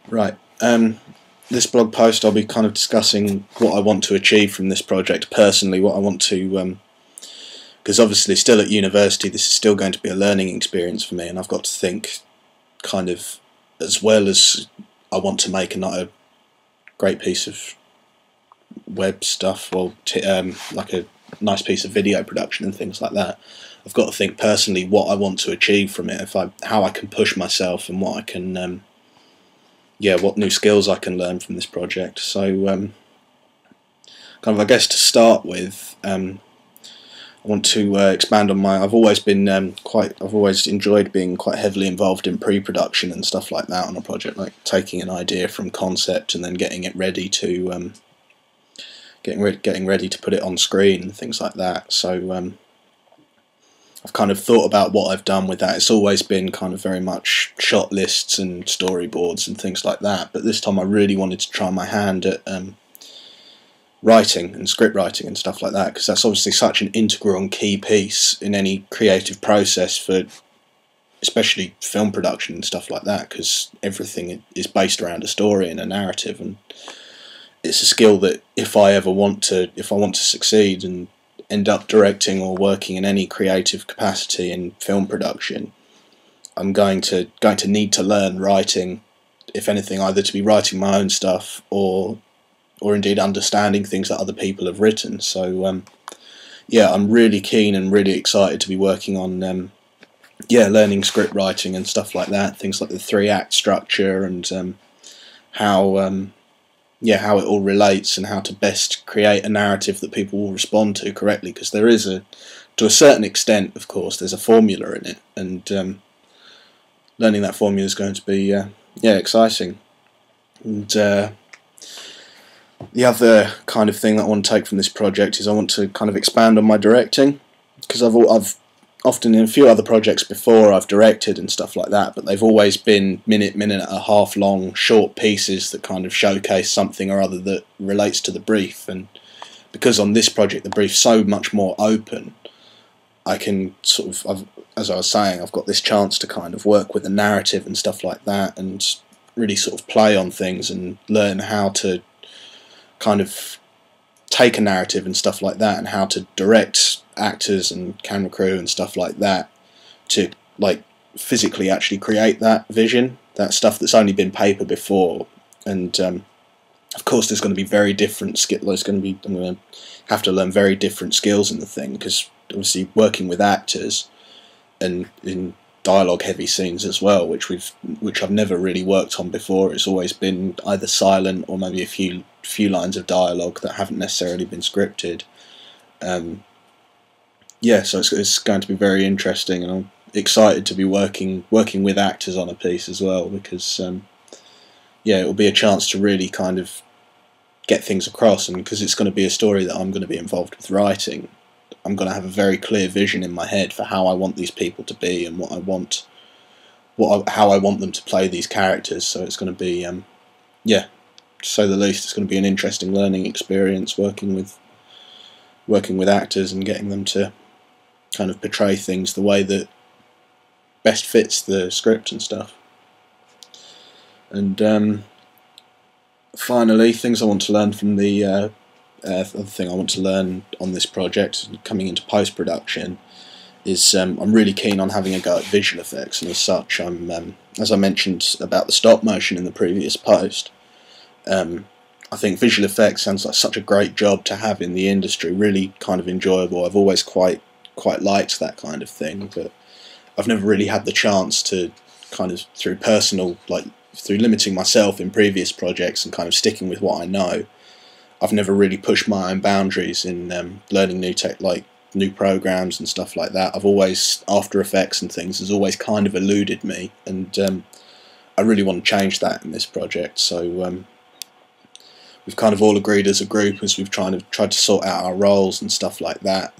Right. This blog post I'll be kind of discussing what I want to achieve from this project personally, what I want to, because obviously still at university this is still going to be a learning experience for me, and I've got to think kind of, as well as I want to make a great piece of web stuff, or like a nice piece of video production and things like that. I've got to think personally what I want to achieve from it, how I can push myself, and what I can what new skills I can learn from this project. So kind of, I guess, to start with, I want to expand on my. I've always been I've always enjoyed being quite heavily involved in pre-production and stuff like that on a project, like taking an idea from concept and then getting it ready to getting ready to put it on screen and things like that. So I've kind of thought about what I've done with that. It's always been kind of very much shot lists and storyboards and things like that, but this time I really wanted to try my hand at writing and script writing and stuff like that, because that's obviously such an integral and key piece in any creative process, for especially film production and stuff like that, because everything is based around a story and a narrative, and it's a skill that if I want to succeed and end up directing or working in any creative capacity in film production, I'm going to need to learn writing, if anything, either to be writing my own stuff or indeed understanding things that other people have written. So yeah, I'm really keen and really excited to be working on learning script writing and stuff like that, things like the 3-act structure and how it all relates and how to best create a narrative that people will respond to correctly, because there is to a certain extent, of course, there's a formula in it, and learning that formula is going to be exciting. And the other kind of thing that I want to take from this project is I want to kind of expand on my directing, because I've often in a few other projects before I've directed and stuff like that, but they've always been minute and a half long short pieces that kind of showcase something or other that relates to the brief. And because on this project the brief's so much more open, I can sort of, as I was saying, I've got this chance to kind of work with a narrative and stuff like that, and really sort of play on things and learn how to kind of take a narrative and stuff like that, and how to direct actors and camera crew and stuff like that to like physically actually create that vision, that stuff that's only been paper before. And of course there's going to be very different skills. I'm going to have to learn very different skills in the thing, because obviously working with actors and in dialogue heavy scenes as well, which I've never really worked on before. It's always been either silent or maybe a few lines of dialogue that haven't necessarily been scripted. So it's going to be very interesting, and I'm excited to be working with actors on a piece as well, because it will be a chance to really kind of get things across, and because it's going to be a story that I'm going to be involved with writing, I'm going to have a very clear vision in my head for how I want these people to be and how I want them to play these characters. So it's going to be to say the least, it's going to be an interesting learning experience working with actors and getting them to kind of portray things the way that best fits the script and stuff. And finally, things I want to learn from the other thing I want to learn on this project, coming into post-production, is I'm really keen on having a go at visual effects, and as such I'm, as I mentioned about the stop motion in the previous post, I think visual effects sounds like such a great job to have in the industry, really kind of enjoyable. I've always quite liked that kind of thing, but I've never really had the chance to kind of, through limiting myself in previous projects and kind of sticking with what I know, I've never really pushed my own boundaries in learning new programs and stuff like that. I've always, After Effects and things has always kind of eluded me, and I really want to change that in this project. So we've kind of all agreed as a group, as we've tried to sort out our roles and stuff like that,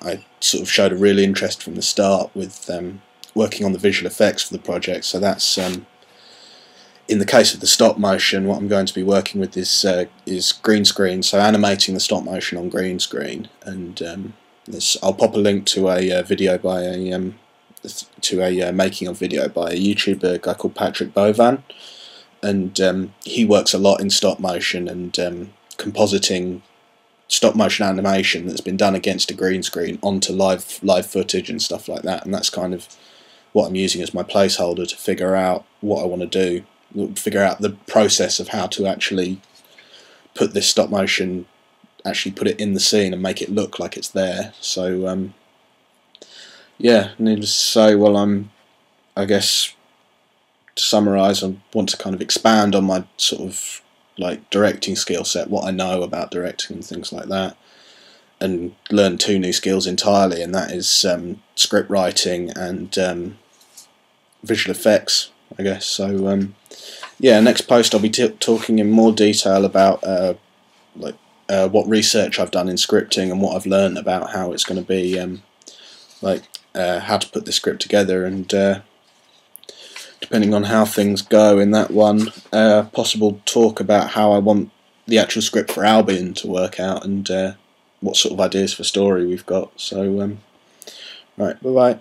I sort of showed a real interest from the start with working on the visual effects for the project. So that's in the case of the stop motion, what I'm going to be working with is green screen, so animating the stop motion on green screen. And I'll pop a link to a video by a making of video by a YouTuber, guy called Patrick Bovan. and he works a lot in stop motion and compositing stop motion animation that's been done against a green screen onto live footage and stuff like that, and that's kind of what I'm using as my placeholder to figure out what I want to do, figure out the process of how to actually put this stop motion, actually put it in the scene and make it look like it's there. So yeah, needless to say, well, I guess to summarise, I want to kind of expand on my sort of like directing skill set, what I know about directing and things like that, and learn 2 new skills entirely, and that is script writing and visual effects, I guess. So yeah, next post I'll be talking in more detail about what research I've done in scripting and what I've learned about how it's going to be how to put the script together, and depending on how things go in that one, possible talk about how I want the actual script for Albion to work out, and what sort of ideas for story we've got. So right, bye bye.